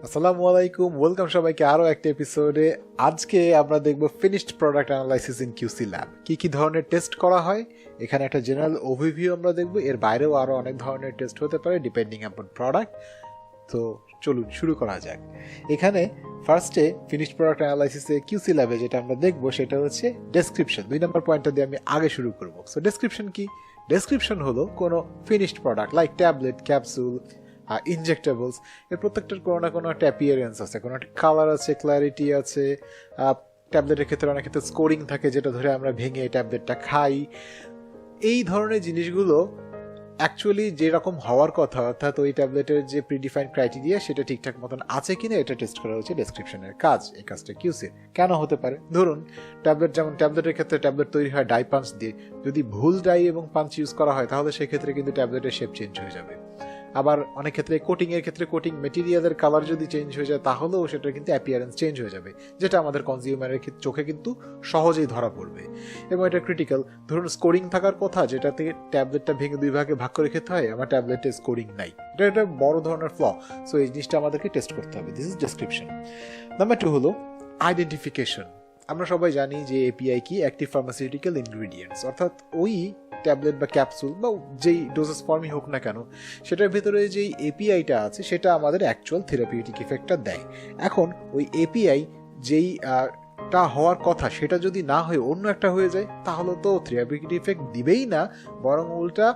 আসসালামু আলাইকুম, ওয়েলকাম সবাইকে আরো একটা এপিসোডে। আজকে আমরা দেখব finished product analysis in QC lab. কি কি ধরনের টেস্ট করা হয় এখানে একটা জেনারেল ওভারভিউ আমরা দেখব। এর বাইরেও আরো অনেক ধরনের টেস্ট হতে পারে ডিপেন্ডিং আপন প্রোডাক্ট। তো চলুন শুরু করা যাক। এখানে ফার্স্টে ফিনিশড প্রোডাক্ট অ্যানালাইসিসে কিউসি ল্যাবে যেটা আমরা দেখব সেটা হচ্ছে ডেসক্রিপশন। 2 নম্বর পয়েন্টটা দিয়ে আমি আগে শুরু করব। সো ডেসক্রিপশন কি? ডেসক্রিপশন হলো কোনো finished product like tablet, capsule, injectables, এর প্রত্যেকটার কোনো না কোনো একটা অ্যাপিয়ারেন্স আছে, কোনো একটা কালার আছে, ক্ল্যারিটি আছে। ট্যাবলেটের ক্ষেত্রে অনেক ক্ষেত্রে স্কোরিং থাকে যেটা ধরে আমরা ভেঙে ট্যাবলেটটা খাই। এই ধরনের জিনিসগুলো অ্যাকচুয়ালি যেরকম হওয়ার কথা, অর্থাৎ ওই ট্যাবলেটের যে প্রিডিফাইন্ড ক্রাইটেরিয়া সেটা ঠিকঠাক মতন আছে কিনা এটা টেস্ট করা হচ্ছে ডেসক্রিপশনের কাজ। এই কাজটা কিউসি কেন হতে পারে? ধরুন ট্যাবলেট, যেমন ট্যাবলেটের ক্ষেত্রে ট্যাবলেট তৈরি হয় ডাই পাঞ্চ দিয়ে। যদি ভুল ডাই এবং পাঞ্চ ইউজ করা হয় তাহলে সেক্ষেত্রে কিন্তু ট্যাবলেটের শেপ চেঞ্জ হয়ে যাবে। আবার অনেক ক্ষেত্রে কোটিং এর ক্ষেত্রে কোটিং মেটেরিয়ালের কালার যদি চেঞ্জ হয়ে যায় তাহলেও সেটা কিন্তু অ্যাপিয়ারেন্স চেঞ্জ হয়ে যাবে, যেটা আমাদের কনজিউমারের চোখে কিন্তু সহজেই ধরা পড়বে এবং এটা ক্রিটিক্যাল। ধরুন স্কোরিং থাকার কথা, যেটা থেকে ট্যাবলেটটা ভেঙে 2 ভাগে ভাগ করে খেতে হয়, আমার ট্যাবলেটে স্কোরিং নাই, এটা একটা বড় ধরনের ফ্ল। সো এই জিনিসটা আমাদেরকে টেস্ট করতে হবে। This is description. নাম্বার 2 হলো আইডেন্টিফিকেশন। আমরা সবাই জানি যে এপিআই কি, অ্যাক্টিভ ফার্মাসিউটিক্যাল ইনগ্রিডিয়েন্টস, অর্থাৎ ওই ট্যাবলেট বা ক্যাপসুল বা যেই ডোজেস ফর্মই হোক না কেন সেটার ভেতরে যেই এপিআইটা আছে সেটা আমাদের অ্যাকচুয়াল থেরাপিউটিক ইফেক্টটা দেয়। এখন ওই এপিআই যেই টা হওয়ার কথা সেটা যদি না হয়ে অন্য একটা হয়ে যায় তাহলে তো থেরাপিউটিক ইফেক্ট দিবেই না, বরং উল্টা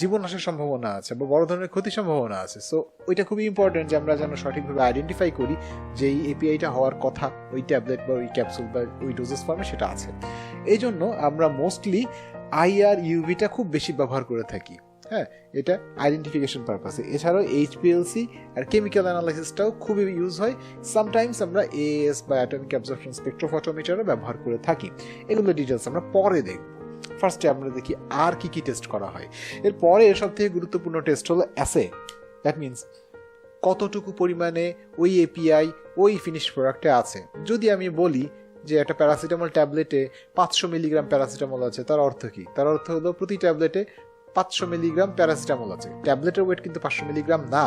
জীবন আসার সম্ভাবনা আছে বা বড় ধরনের ক্ষতির সম্ভাবনা আছে। সো ওইটা খুবই ইম্পর্টেন্ট যে আমরা যেন সঠিকভাবে আইডেন্টিফাই করি যে এই এপিআইটা হওয়ার কথা ওই ট্যাবলেট বা ওই ক্যাপসুল বা ওই ডোজেস ফর্মে সেটা আছে। এই জন্য আমরা মোস্টলি আইআর ইউভিটা খুব বেশি ব্যবহার করে থাকি। হ্যাঁ, এটা আইডেন্টিফিকেশন পারপাসে। এছাড়াও এইচপিএলসি আর কেমিক্যাল অ্যানালাইসিসটাও খুবই ইউজ হয়। সামটাইমস আমরা এএস বা অ্যাটমিক অ্যাবজর্পশন স্পেকট্রোফটোমিটারও ব্যবহার করে থাকি। এগুলো ডিটেলস আমরা পরে দেখব। ফার্স্টে আমরা দেখি আর কি কি টেস্ট করা হয়। এরপরে সব থেকে গুরুত্বপূর্ণ টেস্ট হলো অ্যাসে। দ্যাট মিনস কতটুকু পরিমাণে ওই এপিআই ওই ফিনিশ প্রোডাক্টে আছে। যদি আমি বলি যে একটা প্যারাসিটামল ট্যাবলেটে 500 মিলিগ্রাম প্যারাসিটামল আছে, তার অর্থ কি? তার অর্থ হলো প্রতি ট্যাবলেটে 500 মিলিগ্রাম প্যারাসিটামল আছে। ট্যাবলেটের ওয়েট কিন্তু 500 মিলিগ্রাম না,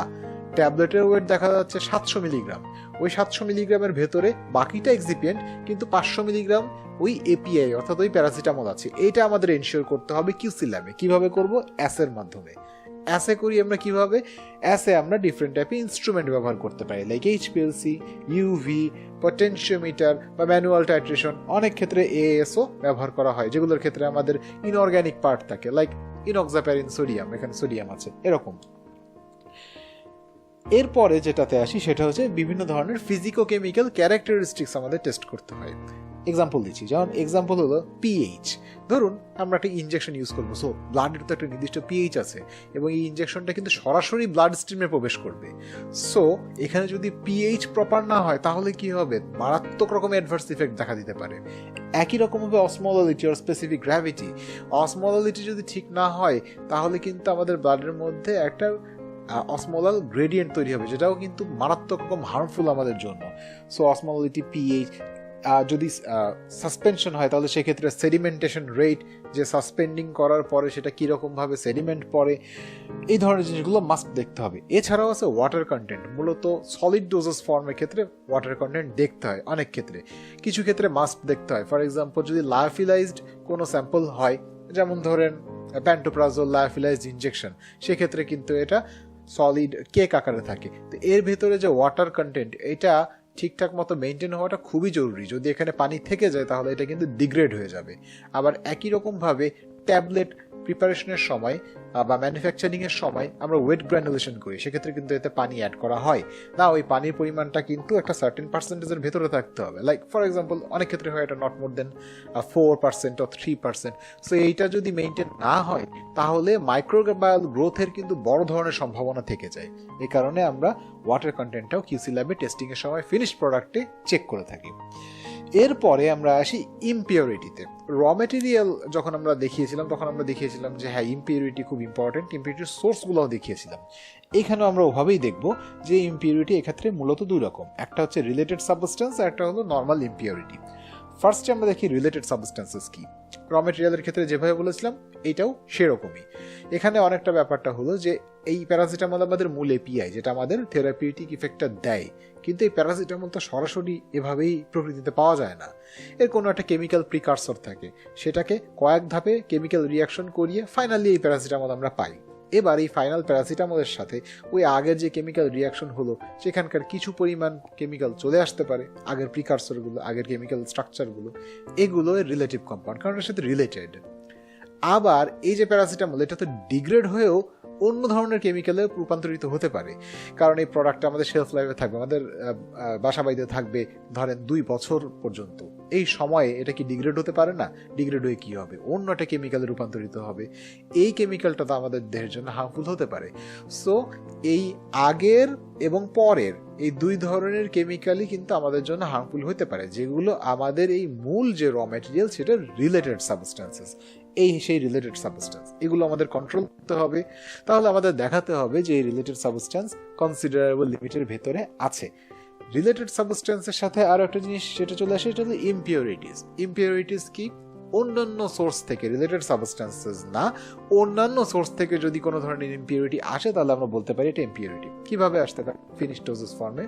ট্যাবলেটের ওয়েট দেখা যাচ্ছে 700 মিলিগ্রাম। ওই 700 মিলিগ্রামের ভেতরে বাকিটা এক্সিপিয়েন্ট, কিন্তু 500 মিলিগ্রাম ওই এপিআই অর্থাৎ ওই প্যারাসিটামল আছে। এইটা আমাদের এনশিওর করতে হবে কিউসি ল্যাবে। কিভাবে করব? অ্যাসের মাধ্যমে। অ্যাসে করি আমরা কিভাবে? অ্যাসে আমরা ডিফারেন্ট টাইপের ইনস্ট্রুমেন্ট ব্যবহার করতে পারি, লাইক এইচপিএলসি, ইউভি, পটেনশিওমিটার বা ম্যানুয়াল টাইট্রেশন। অনেক ক্ষেত্রে এএসও ব্যবহার করা হয়, যেগুলোর ক্ষেত্রে আমাদের ইনঅর্গ্যানিক পার্ট থাকে, লাইক ইনঅক্সাপ্যারিন সোডিয়াম, এখানে সোডিয়াম আছে, এরকম। এরপরে যেটাতে আসি সেটা হচ্ছে বিভিন্ন ধরনের ফিজিকো কেমিক্যাল ক্যারেক্টারিস্টিক্স আমাদের টেস্ট করতে হয়। এক্সাম্পল দিচ্ছি, যেমন এক্সাম্পল হলো পিএইচ। ধরুন আমরা একটা ইনজেকশন ইউজ করবো, সো ব্লাডের তো একটা নির্দিষ্ট পিএইচ আছে এবং এই ইনজেকশনটা কিন্তু সরাসরি ব্লাড স্ট্রিমে প্রবেশ করবে। সো এখানে যদি পিএইচ প্রপার না হয় তাহলে কি হবে? মারাত্মক রকমের অ্যাডভার্স ইফেক্ট দেখা দিতে পারে। একই রকমভাবে অসমোলালিটি আর স্পেসিফিক গ্র্যাভিটি, অসমোলালিটি যদি ঠিক না হয় তাহলে কিন্তু আমাদের ব্লাডের মধ্যে একটা অসমোলাল গ্রেডিয়েন্ট তৈরি হবে, যেটাও কিন্তু মারাত্মক রকম হার্মফুল আমাদের জন্য। সো অসমোলালিটি, পিএইচ, যদি সাসপেনশন হয় তাহলে সেক্ষেত্রে সেডিমেন্টেশন রেট, যে সাসপেন্ডিং করার পরে সেটা কীরকমভাবে সেডিমেন্ট পড়ে, এই ধরনের জিনিসগুলো মাস্ট দেখতে হবে। এছাড়াও আছে ওয়াটার কন্টেন্ট। মূলত সলিড ডোজেস ফর্মের ক্ষেত্রে ওয়াটার কন্টেন্ট দেখতে হয় অনেক ক্ষেত্রে, কিছু ক্ষেত্রে মাস্ট দেখতে হয়। ফর এক্সাম্পল যদি লায়োফিলাইজড কোনো স্যাম্পল হয়, যেমন ধরেন প্যান্টোপ্রাজোল লায়োফিলাইজড ইনজেকশন, সেক্ষেত্রে কিন্তু এটা সলিড কেক আকারে থাকে। তো এর ভেতরে যে ওয়াটার কন্টেন্ট এটা ঠিকঠাক মতো মেনটেন হওয়াটা খুবই জরুরি। যদি এখানে পানি থেকে যায় তাহলে এটা কিন্তু ডিগ্রেড হয়ে যাবে। আবার একই রকমভাবে ট্যাবলেট প্রিপারেশনের সময় বা ম্যানুফ্যাকচারিংয়ের সময় আমরা ওয়েট গ্র্যানুলেশন করি, সেক্ষেত্রে কিন্তু এতে পানি অ্যাড করা হয় না। ওই পানির পরিমাণটা কিন্তু একটা সার্টেন পার্সেন্টেজের ভেতরে থাকতে হবে। লাইক ফর এক্সাম্পল অনেক ক্ষেত্রে হয় এটা not more than 4% or 3%। So এইটা যদি মেনটেন না হয় তাহলে মাইক্রোবায়াল গ্রোথের কিন্তু বড় ধরনের সম্ভাবনা থেকে যায়। এই কারণে আমরা ওয়াটার কন্টেন্টটাও কিউসি ল্যাবে টেস্টিংয়ের সময় ফিনিশ প্রোডাক্টে চেক করে থাকি। এরপরে আমরা আসি ইমপিউরিটিতে। র মেটেরিয়াল যখন আমরা দেখিয়েছিলাম তখন আমরা দেখিয়েছিলাম যে হ্যাঁ ইমপিউরিটি খুব ইম্পর্টেন্ট, ইমপিউরিটির সোর্সগুলোও দেখিয়েছিলাম। এখানেও আমরা ওভাবেই দেখব যে ইমপিউরিটি এক্ষেত্রে মূলত 2 রকম, একটা হচ্ছে রিলেটেড সাবস্টেন্স আর একটা হলো নর্মাল ইমপিউরিটি। ফার্স্টে আমরা দেখি রিলেটেড সাবস্টেন্সেস কি। র মেটেরিয়ালের ক্ষেত্রে যেভাবে বলেছিলাম এটাও সেরকমই। এখানে অনেকটা ব্যাপারটা হলো যে এই প্যারাসিটামল আমাদের মূল এপিআই, যেটা আমাদের থেরাপিউটিক ইফেক্টটা দেয়। কিন্তু এই প্যারাসিটামল তো সরাসরি এভাবেই প্রকৃতিতে পাওয়া যায় না, এর কোনো একটা কেমিক্যাল প্রিকারসর থাকে, সেটাকে কয়েক ধাপে কেমিক্যাল রিয়াকশন করিয়ে ফাইনালি এই প্যারাসিটামল আমরা পাই। এবার এই ফাইনাল প্যারাসিটামলের সাথে ওই আগের যে কেমিক্যাল রিয়াকশন হলো সেখানকার কিছু পরিমাণ কেমিক্যাল চলে আসতে পারে, আগের প্রিকারসরগুলো, আগের কেমিক্যাল স্ট্রাকচারগুলো, এগুলো রিলেটিভ কম্পাউন্ড, কারণ এর সাথে রিলেটেড। আবার এই যে প্যারাসিটামল, এটা তো ডিগ্রেড হয়েও অন্য ধরনের কেমিক্যালে রূপান্তরিত হতে পারে, কারণ এই প্রোডাক্টটা আমাদের শেলফ লাইফে থাকবে, আমাদের বাসাবাড়িতে থাকবে ধরেন 2 বছর পর্যন্ত। এই সময়ে এটা কি ডিগ্রেড হতে পারে না? ডিগ্রেড হয়ে কি হবে? অন্য একটা কেমিক্যালে রূপান্তরিত হবে। এই কেমিক্যালটা তো আমাদের দেহের জন্য হার্মফুল হতে পারে। সো এই আগের এবং পরের এই 2 ধরনের কেমিক্যালই কিন্তু আমাদের জন্য হার্মফুল হতে পারে, যেগুলো আমাদের এই মূল যে র ম্যাটেরিয়াল সেটা রিলেটেড সাবস্টেন্সেস, সেই রিলেটেড সাবস্টেন্স এগুলো আমাদের কন্ট্রোল করতে হবে। তাহলে আমাদের দেখাতে হবে যে এই রিলেটেড সাবস্টেন্স কনসিডারেবল লিমিটের ভেতরে আছে। রিলেটেড সাবস্টেন্সের সাথে আরো একটা জিনিস সেটা চলে আসে, সেটা হলো ইমপিউরিটিস। ইমপিউরিটিস কি? অন্যান্য সোর্স থেকে, রিলেটেড সাবস্টেন্সেস না, অন্যান্য সোর্স থেকে যদি কোনো ধরনের ইমপিউরিটি আসে তাহলে আমরা বলতে পারি এটা ইমপিউরিটি। কিভাবে আসতে পারে? ফিনিশ ডোজেস ফর্মে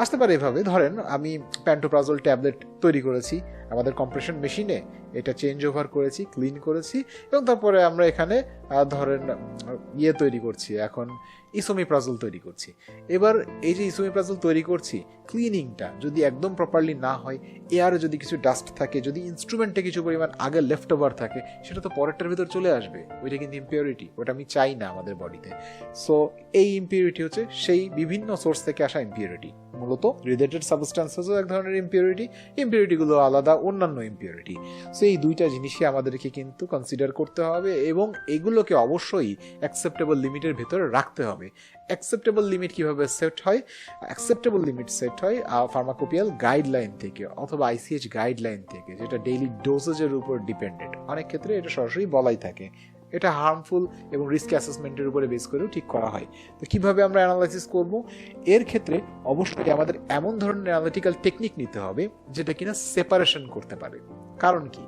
আসতে পারে এভাবে, ধরেন আমি প্যান্টোপ্রাজোল ট্যাবলেট তৈরি করেছি আমাদের কম্প্রেশন মেশিনে, এটা চেঞ্জ ওভার করেছি, ক্লিন করেছি, এবং তারপরে আমরা এখানে ধরেন তৈরি করছি, এখন ইসোমিপ্রাজোল তৈরি করছি। এবার এই যে ইসোমিপ্রাজোল তৈরি করছি, ক্লিনিংটা যদি একদম প্রপারলি না হয়, এয়ারে যদি কিছু ডাস্ট থাকে, যদি ইনস্ট্রুমেন্টে কিছু পরিমাণ আগে লেফট ওভার থাকে, সেটা তো পরেরটার ভিতর চলে আসবে, ওইটা কিন্তু ইমপিউরিটি, ওটা আমি চাই না আমাদের বডিতে। সো এই ইমপিউরিটি হচ্ছে সেই বিভিন্ন সোর্স থেকে আসা ইমপিউরিটি। মূলত রিলেটেড সাবস্টেন্সেসও এক ধরনের ইমপিউরিটি, ইমপিউরিটিগুলো আলাদা অন্যান্য ইমপিউরিটি। সো এই দুইটা জিনিসই আমাদেরকে কিন্তু কনসিডার করতে হবে, এবং এগুলোকে অবশ্যই অ্যাকসেপ্টেবল লিমিটের ভেতরে রাখতে হবে। অ্যাকসেপ্টেবল লিমিট কিভাবে সেট হয়? অ্যাকসেপ্টেবল লিমিট সেট হয় ফার্মাকোপিয়াল গাইডলাইন থেকে অথবা আইসিএইচ গাইডলাইন থেকে, যেটা ডেইলি ডোজেজের উপর ডিপেন্ডেন্ট। অনেক ক্ষেত্রে এটা সরাসরি বলাই থাকে। এটা হার্মফুল এবং রিস্ক অ্যাসেসমেন্টের উপরে বেস করেও ঠিক করা হয়। তো কিভাবে আমরা অ্যানালাইসিস করব? এর ক্ষেত্রে অবশ্যই আমাদের এমন ধরনের অ্যানালিটিক্যাল টেকনিক নিতে হবে যেটা কিনা সেপারেশন করতে পারে। কারণ কি?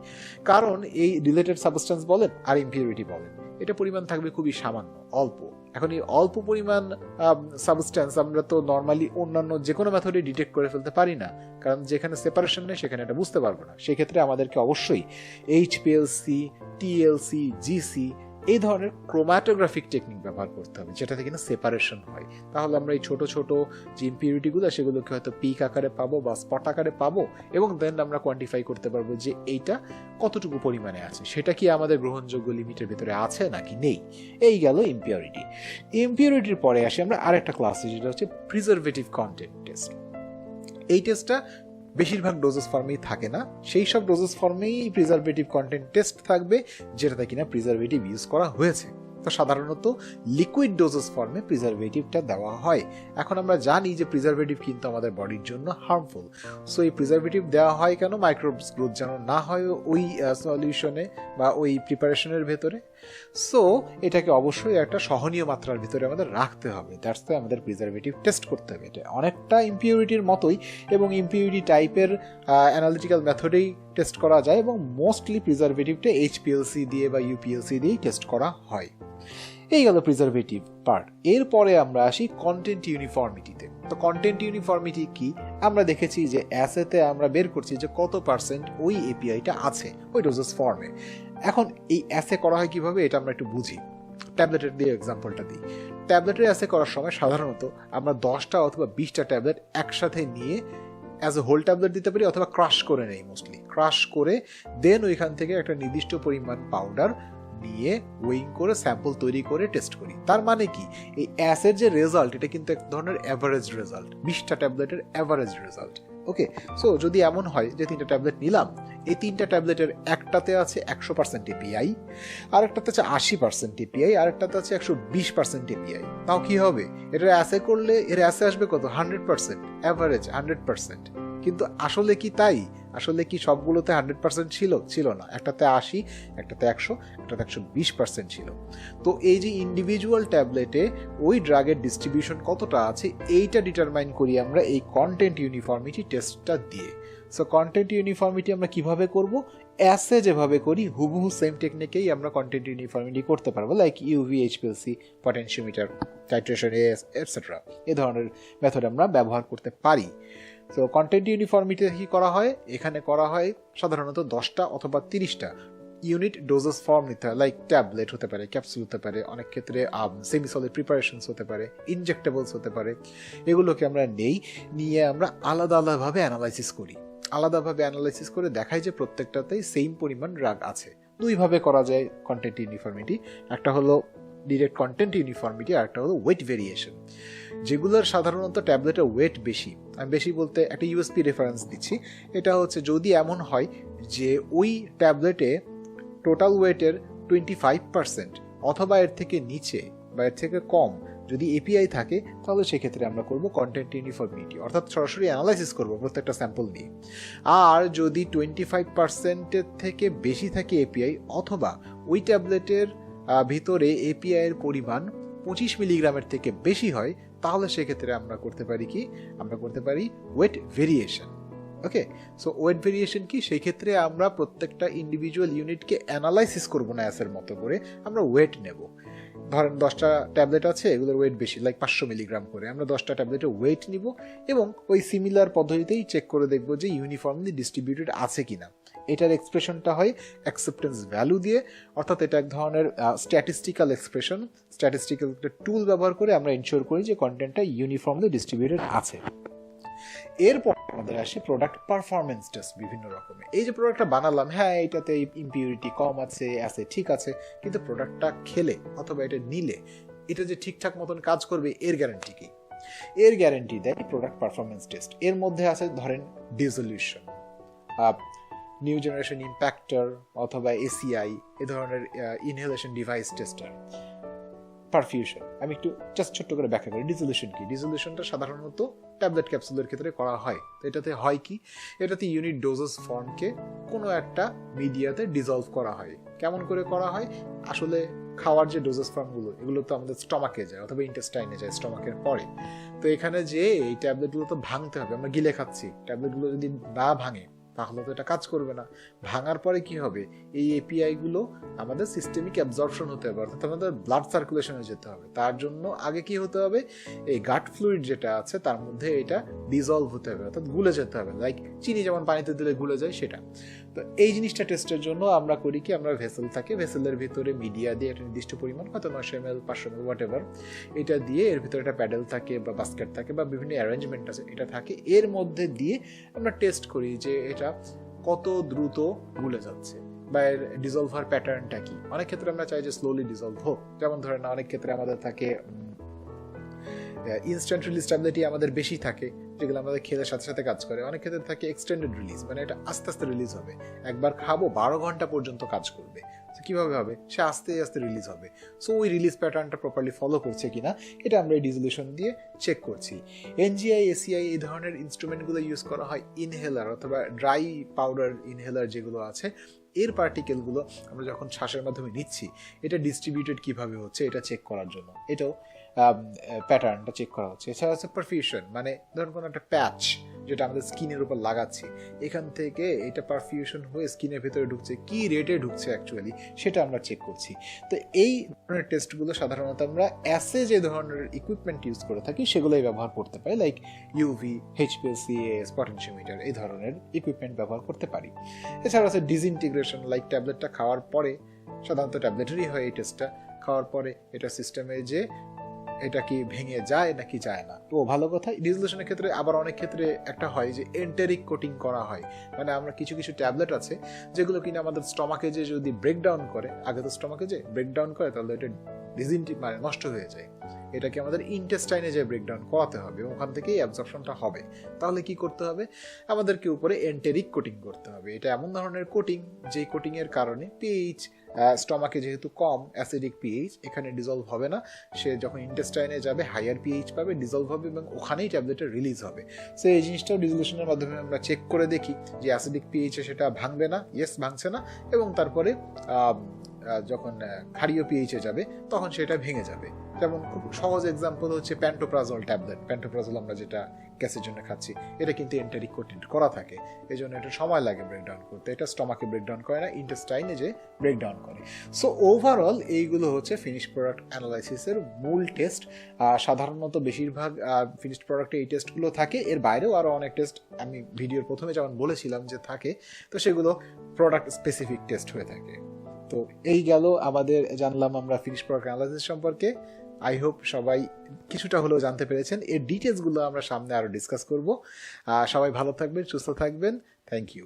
কারণ এই রিলেটেড সাবস্টেন্স বলেন আর ইমপিউরিটি বলেন, এটা পরিমাণ থাকবে খুবই সামান্য, অল্প। এখন এই অল্প পরিমাণ সাবস্টেন্স আমরা তো নর্মালি অন্যান্য যে কোনো মেথডে ডিটেক্ট করে ফেলতে পারি না, কারণ যেখানে সেপারেশন নেই সেখানে এটা বুঝতে পারবো না। সেক্ষেত্রে আমাদেরকে অবশ্যই এইচপিএলসি, টিএলসি, জিসি এই ধরনের ক্রোম্যাটোগ্রাফিক টেকনিক ব্যবহার করতে হবে, যেটাতে কিনা সেপারেশন হয়। তাহলে আমরা এই ছোট ছোট যে ইমপিউরিটিগুলো সেগুলোকে হয়তো পিক আকারে পাবো বা স্পট আকারে পাবো, এবং দেন আমরা কোয়ান্টিফাই করতে পারবো যে এইটা কতটুকু পরিমাণে আছে, সেটা কি আমাদের গ্রহণযোগ্য লিমিটের ভিতরে আছে নাকি নেই। এই গেল ইমপিউরিটি। ইমপিউরিটির পরে আসি আমরা আরেকটা ক্লাসে, যেটা হচ্ছে প্রিজারভেটিভ কন্টেন্ট টেস্ট। এই টেস্টটা বেশিরভাগ ডোজেস ফর্মেই থাকে না, সেই সব ডোজেস ফর্মেই প্রিজারভেটিভ কন্টেন্ট টেস্ট থাকবে যেটাতে কিনা প্রিজারভেটিভ ইউজ করা হয়েছে। তো সাধারণত লিকুইড ডোজেস ফর্মে প্রিজারভেটিভটা দেওয়া হয়। এখন আমরা জানি যে প্রিজারভেটিভ কিন্তু আমাদের বডির জন্য হার্মফুল। সো এই প্রিজারভেটিভ দেওয়া হয় কেন? মাইক্রোবস গ্রোথ যেন না হয় ওই সলিউশনে বা ওই প্রিপারেশনের ভেতরে। সো এটাকে অবশ্যই একটা সহনীয় মাত্রার ভিতরে আমাদের রাখতে হবে। দ্যাটস ওয়াই আমাদের প্রিজারভেটিভ টেস্ট করতে হবে। এটা অনেকটা ইমপিউরিটির মতোই, এবং ইমপিউরিটি টাইপের অ্যানালিটিক্যাল মেথডেই টেস্ট করা যায়, এবং মোস্টলি প্রিজারভেটিভটা এইচপিএলসি দিয়ে বা ইউপিএলসি দিয়েই টেস্ট করা হয়। এই গেল প্রিজারভেটিভ পার্ট। এরপরে আমরা আসি কন্টেন্ট ইউনিফর্মিটিতে। তো কন্টেন্ট ইউনিফর্মিটি কি? আমরা দেখেছি যে অ্যাসেতে আমরা বের করছি যে কত পার্সেন্ট ওই এপিআইটা আছে ওই ডোজেস ফর্মে। এখন এই অ্যাসে করা হয় কিভাবে, এটা আমরা একটু বুঝি। ট্যাবলেটের দিয়ে এক্সাম্পলটা দিই। ট্যাবলেটের অ্যাসে করার সময় সাধারণত আমরা 10টা অথবা 20টা ট্যাবলেট একসাথে নিয়ে অ্যাজ এ হোল ট্যাবলেট দিতে পারি, অথবা ক্রাশ করে নেই, মোস্টলি ক্রাশ করে দেন ওইখান থেকে একটা নির্দিষ্ট পরিমাণ পাউডার নিয়ে ওয়েইং করে স্যাম্পল তৈরি করে টেস্ট করি। তার মানে কি, এই অ্যাসের যে রেজাল্ট এটা কিন্তু এক ধরনের অ্যাভারেজ রেজাল্ট, 20টা ট্যাবলেটের অ্যাভারেজ রেজাল্ট। ওকে, সো যদি এমন হয় যে 3টা ট্যাবলেট নিলাম, এই 3টা ট্যাবলেটের একটাতে আছে 100% এপিআই, আরেকটাতে আছে 80% এপিআই, আরেকটাতে আছে 120% এপিআই, তাও কি হবে? এটা অ্যাসে করলে এর অ্যাসে আসবে কত? 100%, অ্যাভারেজ 100%। কিন্তু আসলে কি তাই? আসলে কি সবগুলোতে 100% ছিল না। একটাতে 80, একটাতে 100, একটাতে 120% ছিল। তো এই যে ইন্ডিভিজুয়াল ট্যাবলেটে ওই ড্রাগের ডিস্ট্রিবিউশন কতটা আছে, এইটা ডিটারমাইন করি আমরা এই কন্টেন্ট ইউনিফর্মিটি টেস্টটা দিয়ে। সো কন্টেন্ট ইউনিফর্মিটি আমরা কিভাবে করব? অ্যাসে যেভাবে করি হুবহু সেম টেকনিকেই আমরা কন্টেন্ট ইউনিফর্মিটি করতে পারবো, like UV, HPLC, potentiometer, titration, etcetera. এই ধরনের মেথড আমরা ব্যবহার করতে পারি। তো কন্টেন্ট ইউনিফর্মিটি কি করা হয়, এখানে করা হয় সাধারণত 10টা অথবা 30টা ইউনিট ডোজেস ফর্ম নিতে হয়, লাইক ট্যাবলেট হতে পারে, ক্যাপসুল হতে পারে, অনেক ক্ষেত্রে সেমি সলিড প্রিপারেশনস হতে পারে, ইনজেক্টেবলস হতে পারে। এগুলোকে আমরা নিয়ে আমরা আলাদা আলাদাভাবে অ্যানালাইসিস করি। আলাদাভাবে অ্যানালাইসিস করে দেখাই যে প্রত্যেকটাতেই সেম পরিমাণ ড্রাগ আছে। দুইভাবে করা যায় কন্টেন্ট ইউনিফর্মিটি, একটা হলো ডিরেক্ট কন্টেন্ট ইউনিফর্মিটি আর একটা হলো ওয়েট ভেরিয়েশন। যেগুলোর সাধারণত ট্যাবলেটের ওয়েট বেশি, আমি বেশি বলতে একটা ইউএসপি রেফারেন্স দিচ্ছি, এটা হচ্ছে যদি এমন হয় যে ওই ট্যাবলেটে টোটাল ওয়েটের 25% অথবা এর থেকে নিচে বা এর থেকে কম যদি এপিআই থাকে, তাহলে সেক্ষেত্রে আমরা করব কন্টেন্ট ইউনিফর্মিটি, অর্থাৎ সরাসরি অ্যানালাইসিস করব প্রত্যেকটা স্যাম্পল নিয়ে। আর যদি 25%-এর থেকে বেশি থাকে এপিআই, অথবা ওই ট্যাবলেটের ভিতরে এপিআই এর পরিমাণ 25 মিলিগ্রামের থেকে বেশি হয়, তাহলে সেক্ষেত্রে আমরা করতে পারি ওয়েট ভেরিয়েশন। ওকে, সো ওয়েট ভেরিয়েশন কি, সেই ক্ষেত্রে আমরা প্রত্যেকটা ইন্ডিভিজুয়াল ইউনিটকে অ্যানালাইসিস করব না অ্যাসের মতো করে, আমরা ওয়েট নেব। ধরেন 10টা ট্যাবলেট আছে, এগুলোর ওয়েট বেশি, লাইক 500 মিলিগ্রাম করে, আমরা 10টা ট্যাবলেটের ওয়েট নিব এবং ওই সিমিলার পদ্ধতিতেই চেক করে দেখব যে ইউনিফর্মলি ডিস্ট্রিবিউটেড আছে কিনা। এটার এক্সপ্রেশনটা হয় অ্যাকসেপ্টেন্স ভ্যালু দিয়ে, অর্থাৎ এটা এক ধরনের স্ট্যাটিস্টিক্যাল এক্সপ্রেশন। স্ট্যাটিস্টিক্যাল একটা টুল ব্যবহার করে আমরা এনশিওর করি যে কন্টেন্টটা ইউনিফর্মলি ডিস্ট্রিবিউটেড আছে। এরপর আমাদের আসে প্রোডাক্ট পারফরমেন্স টেস্ট বিভিন্ন রকমের। এই যে প্রোডাক্টটা বানালাম, হ্যাঁ এটাতে ইম্পিউরিটি কম আছে ঠিক আছে, কিন্তু প্রোডাক্টটা খেলে অথবা এটা নিলে এটা যে ঠিকঠাক মতন কাজ করবে এর গ্যারান্টি কি? এর গ্যারান্টি দেয় প্রোডাক্ট পারফরমেন্স টেস্ট। এর মধ্যে আছে ধরেন ডিসলিউশন, নিউ জেনারেশন ইম্প্যাক্টর অথবা এসিআই, এ ধরনের ইনহেলেশন ডিভাইস টেস্টার, পারফিউশন। আমি একটু জাস্ট ছোট্ট করে ব্যাখ্যা করি ডিসলিউশন কি। ডিসলিউশনটা সাধারণত ট্যাবলেট ক্যাপসুলের ক্ষেত্রে করা হয়। তো এটাতে হয় কি, এটাতে ইউনিট ডোজেস ফর্মকে কোনো একটা মিডিয়াতে ডিজলভ করা হয়। কেমন করে করা হয়? আসলে খাওয়ার যে ডোজেস ফর্মগুলো, এগুলো তো আমাদের স্টমাকে যায় অথবা ইন্টেস্টাইনে যায়, স্টমাকের পরে। তো এখানে যে এই ট্যাবলেটগুলো তো ভাঙতে হবে, আমরা গিলে খাচ্ছি, ট্যাবলেটগুলো যদি না ভাঙে তাহলে তো এটা কাজ করবে না। ভাঙার পরে কি হবে, এই এপিআই গুলো আমাদের সিস্টেমিক অ্যাবজর্পশন হতে হবে, অর্থাৎ আমাদের ব্লাড সার্কুলেশনে যেতে হবে। তার জন্য আগে কি হতে হবে, এই গাট ফ্লুইড যেটা আছে তার মধ্যে এটা ডিজলভ হতে হবে, অর্থাৎ গুলে যেতে হবে, লাইক চিনি যেমন পানিতে দিলে গুলে যায় সেটা। তো এই জিনিসটা টেস্টের জন্য আমরা করি কি, আমরা ভেসেল থাকে, ভেসেলের ভিতরে মিডিয়া দিয়ে একটা নির্দিষ্ট পরিমাণ, হয়তো 900 ml 500 ml হোয়াট এভার, এটা দিয়ে এর ভিতরে একটা প্যাডেল থাকে বা বাস্কেট থাকে বা বিভিন্ন অ্যারেঞ্জমেন্ট আছে, এটা থাকে, এর মধ্যে দিয়ে আমরা টেস্ট করি যে এটা কত দ্রুত গুলে যাচ্ছে বা এর ডিজলভ হওয়ার প্যাটার্নটা কি। অনেক ক্ষেত্রে আমরা চাই যে স্লোলি ডিজলভ হোক, যেমন ধরেন অনেক ক্ষেত্রে আমাদের থাকে ইনস্ট্যান্ট রিলিজ ট্যাবলেটই আমাদের বেশি থাকে, যেগুলো আমাদের খেলে সাথে সাথে কাজ করে। অনেক ক্ষেত্রে থাকে এক্সটেন্ডেড রিলিজ, মানে এটা আস্তে আস্তে রিলিজ হবে, একবার খাবো 12 ঘন্টা পর্যন্ত কাজ করবে। কিভাবে হবে, সে আস্তে আস্তে রিলিজ হবে। সো ওই রিলিজ প্যাটার্নটা প্রপারলি ফলো করছে কিনা এটা আমরা এই ডিজলিউশন দিয়ে চেক করছি। এনজিআই, এসিআই এই ধরনের ইনস্ট্রুমেন্টগুলো ইউজ করা হয় ইনহেলার অথবা ড্রাই পাউডার ইনহেলার যেগুলো আছে, এর পার্টিকেলগুলো আমরা যখন শ্বাসের মাধ্যমে নিচ্ছি এটা ডিস্ট্রিবিউটেড কিভাবে হচ্ছে এটা চেক করার জন্য, এটাও প্যাটার্নটা চেক করা হচ্ছে। এছাড়া হচ্ছে পারফিউশন, মানে ধরুন কোনো একটা প্যাচ যেটা আমাদের স্কিনের উপর লাগাচ্ছি, এখান থেকে এটা পারফিউশন হয়ে স্কিনের ভিতরে ঢুকছে, কি রেটে ঢুকছে অ্যাকচুয়ালি সেটা আমরা চেক করছি। তো এই ধরনের টেস্টগুলো সাধারণত আমরা অ্যাসে যে ধরনের ইকুইপমেন্ট ইউজ করে থাকি সেগুলোই ব্যবহার করতে পারি, লাইক ইউভি, এইচপিএলসি, পটেনশিওমিটার, এই ধরনের ইকুইপমেন্ট ব্যবহার করতে পারি। এছাড়া আছে ডিসইন্টিগ্রেশন, লাইক ট্যাবলেটটা খাওয়ার পরে, সাধারণত ট্যাবলেটেরই হয় এই টেস্টটা, খাওয়ার পরে এটা সিস্টেমে যে এটা কি ভেঙে যায় নাকি যায় না। তো ভালো কথা। ডিসলিউশনের ক্ষেত্রে আবার অনেক ক্ষেত্রে একটা হয় যে এন্টেরিক কোটিং করা হয়, মানে আমরা কিছু ট্যাবলেট আছে যেগুলো কিনা আমাদের স্টমাকে যে যদি ব্রেকডাউন করে, আগে তো স্টমাকে যে ব্রেকডাউন করে তাহলে এটা মানে নষ্ট হয়ে যায়, এটাকে আমাদের ইন্টেস্টাইনে যে ব্রেকডাউন করাতে হবে, ওখান থেকেই অ্যাবজর্পশনটা হবে। তাহলে কি করতে হবে, আমাদেরকে উপরে এন্টেরিক কোটিং করতে হবে। এটা এমন ধরনের কোটিং যে কোটিং এর কারণে পিএইচ স্টমাকে যেহেতু কম, অ্যাসিডিক পিএইচ, এখানে ডিজলভ হবে না, সে যখন ইন্টেস্টাইনে যাবে হাইয়ার পিএইচ পাবে, ডিজলভ হবে এবং ওখানেই ট্যাবলেটের রিলিজ হবে। সো এই জিনিসটাও ডিসলিউশনের মাধ্যমে আমরা চেক করে দেখি যে অ্যাসিডিক পিএইচে সেটা ভাঙবে না, ইয়েস ভাঙছে না, এবং তারপরে যখন ক্ষারীয় পিএইচে যাবে তখন সেটা ভেঙে যাবে। যেমন খুব সহজ এক্সাম্পল হচ্ছে প্যান্টোপ্রাজল ট্যাবলেট। প্যান্টোপ্রাজল আমরা যেটা গ্যাসের জন্য খাচ্ছি, এটা কিন্তু এন্টারিক কোটেড করা থাকে, এই জন্য এটা সময় লাগে ব্রেকডাউন করতে। এটা স্টমাকে ব্রেকডাউন করে না, ইন্টেস্টাইনে যে ব্রেকডাউন করে। সো ওভারঅল এইগুলো হচ্ছে ফিনিশ প্রোডাক্ট অ্যানালাইসিসের মূল টেস্ট। সাধারণত বেশিরভাগ ফিনিশড প্রোডাক্টে এই টেস্টগুলো থাকে, এর বাইরেও আরও অনেক টেস্ট আমি ভিডিওর প্রথমে যেমন বলেছিলাম যে থাকে, তো সেগুলো প্রোডাক্ট স্পেসিফিক টেস্ট হয়ে থাকে। তো এই গেল আমাদের, জানলাম আমরা ফিনিশ প্রোডাক্ট অ্যানালাইসিস সম্পর্কে। আই হোপ সবাই কিছুটা হলেও জানতে পেরেছেন। এর ডিটেলসগুলো আমরা সামনে আরও ডিসকাস করব। সবাই ভালো থাকবেন, সুস্থ থাকবেন। Thank you.